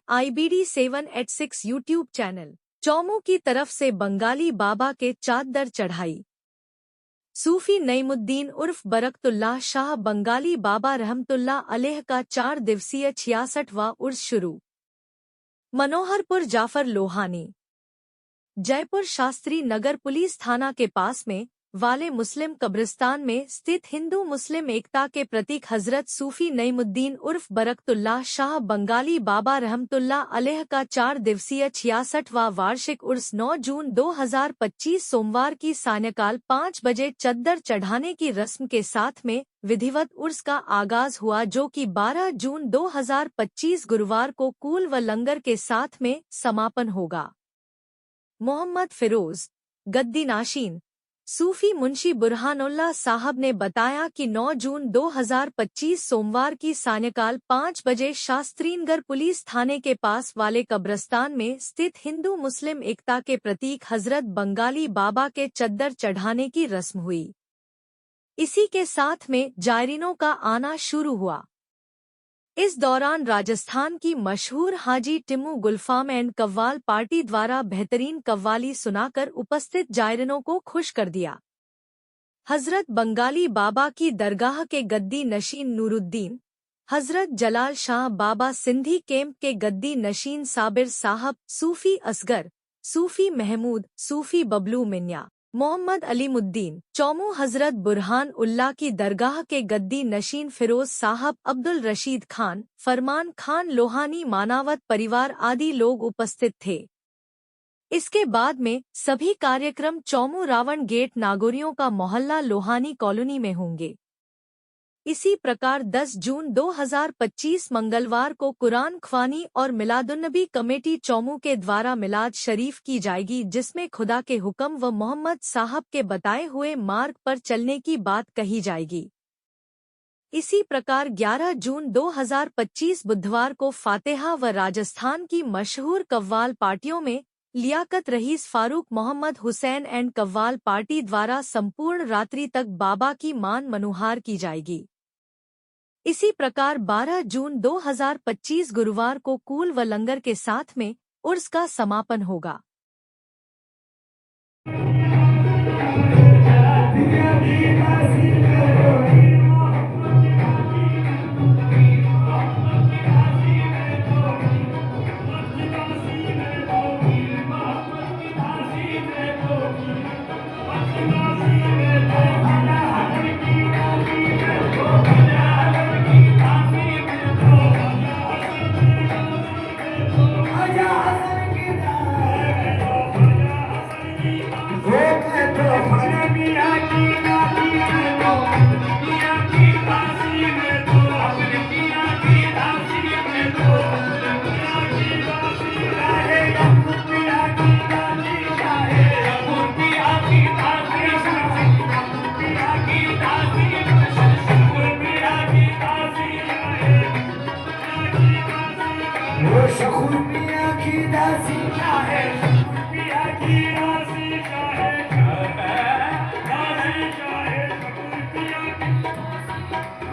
IBD786 YouTube channel. Chomu की तरफ से बंगाली बाबा के चादर चढ़ाई। सूफी नईमुद्दीन उर्फ बरकतुल्लाह शाह बंगाली बाबा रहमतुल्लाह अलैह का 4 दिवसीय 66वां उर्स शुरू। मनोहरपुर जाफर लोहानी। जयपुर शास्त्री नगर पुलिस थाना के पास में वाले मुस्लिम कब्रिस्तान में स्थित हिंदू मुस्लिम एकता के प्रतीक हजरत सूफी नईमुद्दीन उर्फ बरकतुल्लाह शाह बंगाली बाबा रहमतुल्लाह अलैह का 4 दिवसीय 66वां वार्षिक उर्स 9 जून 2025 सोमवार की सायंकाल 5 बजे चद्दर चढ़ाने की रस्म के साथ में विधिवत उर्स का आगाज हुआ, जो कि 12 जून 2025 गुरुवार को कूल व लंगर के साथ में समापन होगा। मोहम्मद फिरोज गद्दी नाशीन सूफी मुंशी बुरहानुल्लाह साहब ने बताया कि 9 जून 2025 सोमवार की सायंकाल 5 बजे शास्त्रीनगर पुलिस थाने के पास वाले कब्रिस्तान में स्थित हिंदू मुस्लिम एकता के प्रतीक हजरत बंगाली बाबा के चद्दर चढ़ाने की रस्म हुई। इसी के साथ में जायरीनों का आना शुरू हुआ। इस दौरान राजस्थान की मशहूर हाजी टिम्मू गुलफाम एंड कव्वाल पार्टी द्वारा बेहतरीन कव्वाली सुनाकर उपस्थित जायरीनों को खुश कर दिया। हजरत बंगाली बाबा की दरगाह के गद्दी नशीन नूरुद्दीन, हजरत जलाल शाह बाबा सिंधी कैंप के गद्दी नशीन साबिर साहब, सूफी असगर, सूफी महमूद, सूफी बबलू मिन्या, मोहम्मद अलीमुद्दीन चौमू, हजरत बुरहान उल्लाह की दरगाह के गद्दी नशीन फिरोज साहब, अब्दुल रशीद खान, फरमान खान लोहानी, मानावत परिवार आदि लोग उपस्थित थे। इसके बाद में सभी कार्यक्रम चौमू रावण गेट नागोरियों का मोहल्ला लोहानी कॉलोनी में होंगे। इसी प्रकार 10 जून 2025 मंगलवार को कुरान ख्वानी और मिलादुन्नबी कमेटी चौमू के द्वारा मिलाद शरीफ की जाएगी, जिसमें खुदा के हुक्म व मोहम्मद साहब के बताए हुए मार्ग पर चलने की बात कही जाएगी। इसी प्रकार 11 जून 2025 बुधवार को फातेहा व राजस्थान की मशहूर कव्वाल पार्टियों में Liaquat rice Farooq Mohammad Hussain and qawwal party द्वारा संपूर्ण रात्रि तक बाबा की मान मनुहार की जाएगी। इसी प्रकार 12 जून 2025 गुरुवार को कूल व लंगर के साथ में उर्स का समापन होगा।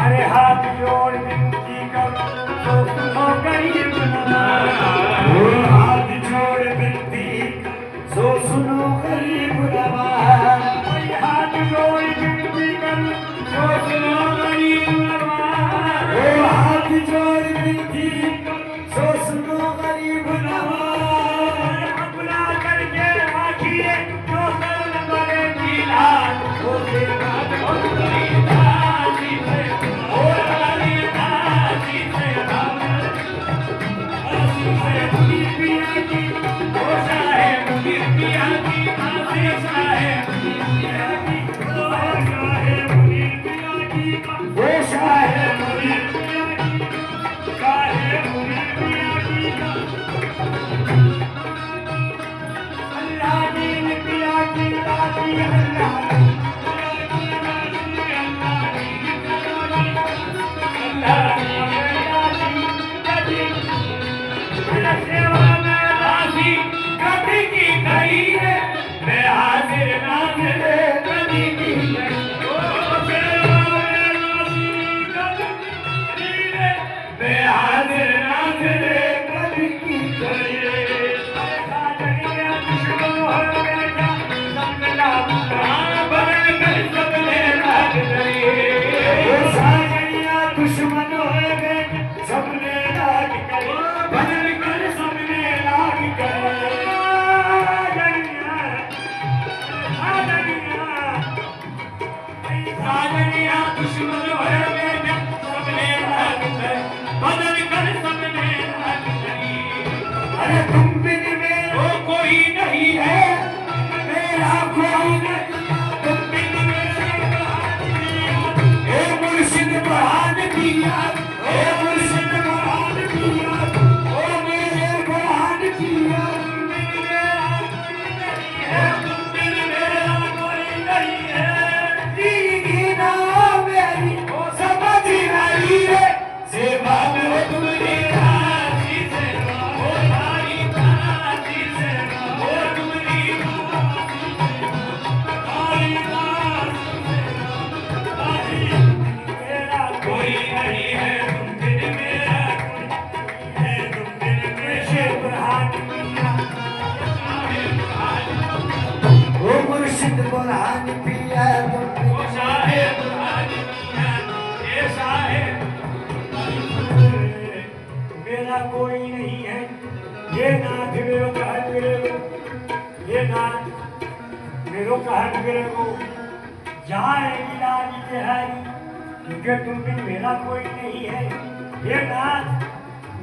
अरे हाथ जोड़ विनती करो तो सुनो गरीब नवाज, हाथ जोड़ विनती सो सुनो गरीब नवाज, हाथ जोड़ विनती करो सो सुनो गरीब नवाज, हाथ जोड़ विनती सो सुनो गरीब नवाज। अपना करके आखिए जो कर मरे की लाज, वो देगा तो गरीब शाहिद बुरहान पिया तुम ओ शाहिद बुरहान पिया ए शाहिद मेरा कोई नहीं है ये नाथ मेरो कहत मेरे ये नाथ मेरो कहत मेरे को जाएगी लाज तिहारी क्योंकि तुम बिन मेरा कोई नहीं है ये नाथ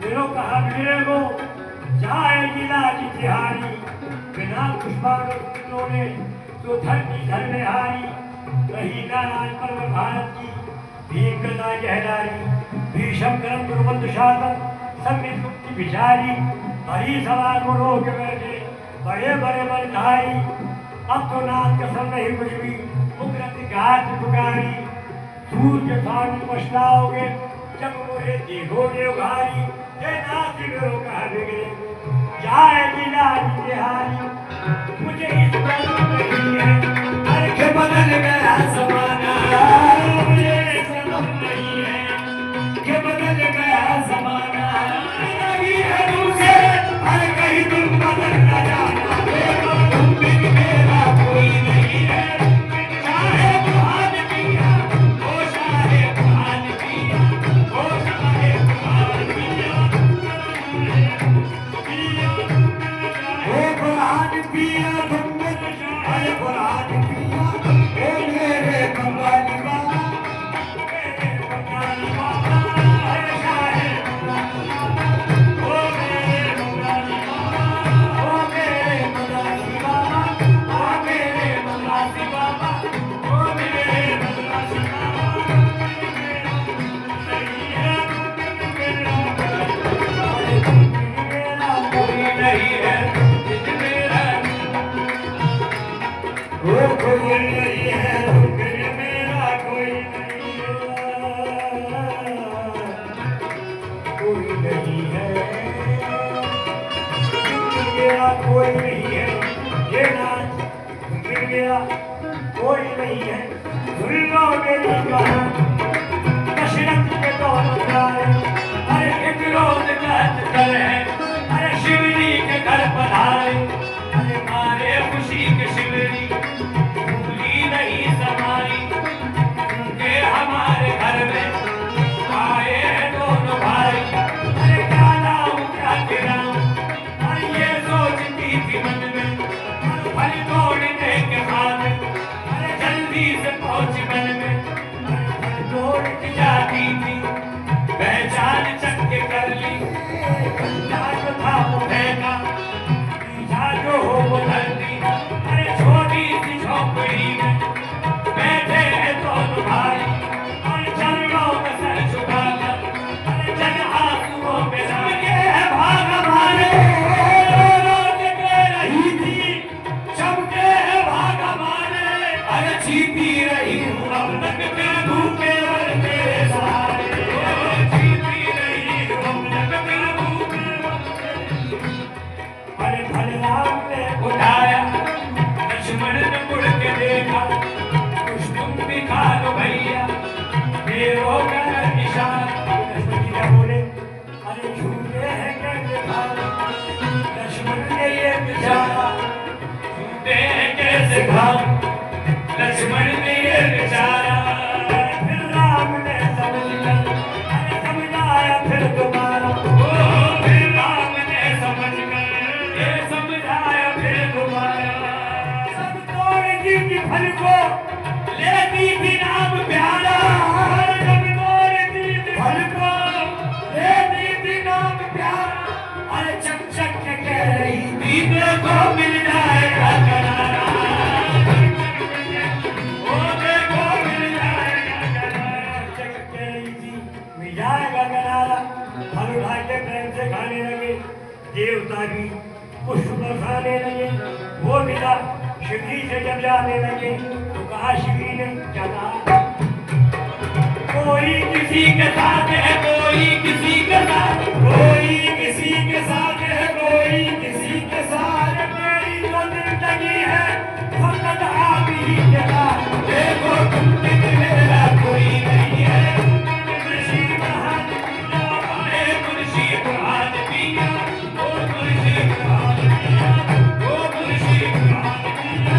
मेरो कहत मेरे को जाएगी लाज तिहारी बिना पुष्पालों ने तो धरती धर में हारी रही ना राज पर्व भारत की भीम गदा जहदारी भीषम करम गुरुबंध शासन सब में मुक्ति बिचारी हरी सभा को रोक बैठे बड़े बड़े बलधारी अब तो नाथ कसम नहीं कुछ भी उग्रत घाट पुकारी सूर के सामने पछताओगे जब मुझे देखोगे उघारी ये नाथ मेरो कहा बिगड़े जाएगी लाज तिहारी मुझे इस पर नहीं है हर के बदल गया जमाना मुझे समझ नहीं है के बदल गया जमाना नहीं है मुझे हर कहीं तुम बदल न जाना तुम बिन मेरा कोई नहीं है चाहे बुरहान पिया ओ शाहे बुरहान पिया ओ शाहे बुरहान पिया ओ बुरहान पिया तुम अरे बुरहान पिया ओ मेरे कमाली वाला मेरे कमाली वाला अरे शाहे ओ मेरे कमाली वाला ओ मेरे कमाली वाला ओ मेरे कमाली वाला ओ मेरे कमाली वाला नहीं है मेरा कोई नहीं है मेरा वो कोई नहीं है मेरा कोई नहीं है कोई नहीं है मेरा कोई नहीं है ये नाच मिल गया कोई नहीं है सुन लो मेरी कहानी दशरथ के दोनों प्यारे अरे एक रोज कहत कर है अरे शिवरी के घर पधारे अरे मारे खुशी के शिवरी भूली नहीं समाई उनके हमारे घर में आए हैं दोनों भाई अरे क्या नाम क्या गिराऊं अरे ये सोचती थी मन में और फल तोड़ने के बाद अरे जल्दी से पहुंची मन में अरे फल तोड़ के जाती थी पहचान चक्के कर ली कंधा जो था वो फेंका पीछा जो हो वो धरती अरे छोटी सी झोपड़ी में बैठे हैं दोनों भाई और चरणों में सर झुकाकर अरे जन आंसुओं में लगे है भाग हमारे रोज के रही थी चमके है भाग हमारे अरे जीती रही हूँ अब तक के भूखे वर तेरे सहारे जीती रही हूँ अब तक के भूखे वर तेरे अरे भले राम ने उठाया लक्ष्मण ने मुड़ के देखा कुछ तुम भी खा लो भैया मेरो कर निशान लक्ष्मण जी क्या बोले अरे झूठे हैं कैसे खाओ लक्ष्मण ने ये विचारा झूठे हैं कैसे खाओ लक्ष्मण ने ये विचारा फिर राम ने समझ कर अरे समझाया फिर दोबारा फिर राम ने समझ कर ये समझाया फिर दोबारा सब तोड़ दी थी फल को लेती थी नाम प्यारा सब तोड़ दी थी फल को लेती थी नाम प्यारा अरे चक के कह रही थी देखो मिल जाएगा करारा ओ देखो मिल जाएगा करारा चक कह रही थी मिल जाएगा करारा फल उठा के प्रेम से खाने लगे देवता भी पुष्प बरसाने लगे वो मिला शिवजी से जब जाने लगे तो कहा शिवजी ने क्या कहा कोई किसी के साथ है कोई किसी के साथ कोई किसी के साथ है कोई किसी के साथ मेरी तो जिंदगी है फकत आप ही के साथ देखो तुम बिन मेरा कोई नहीं है मुर्शी बुरहान पिया अरे मुर्शी बुरहान पिया ओ मुर्शी बुरहान पिया ओ मुर्शी बुरहान पिया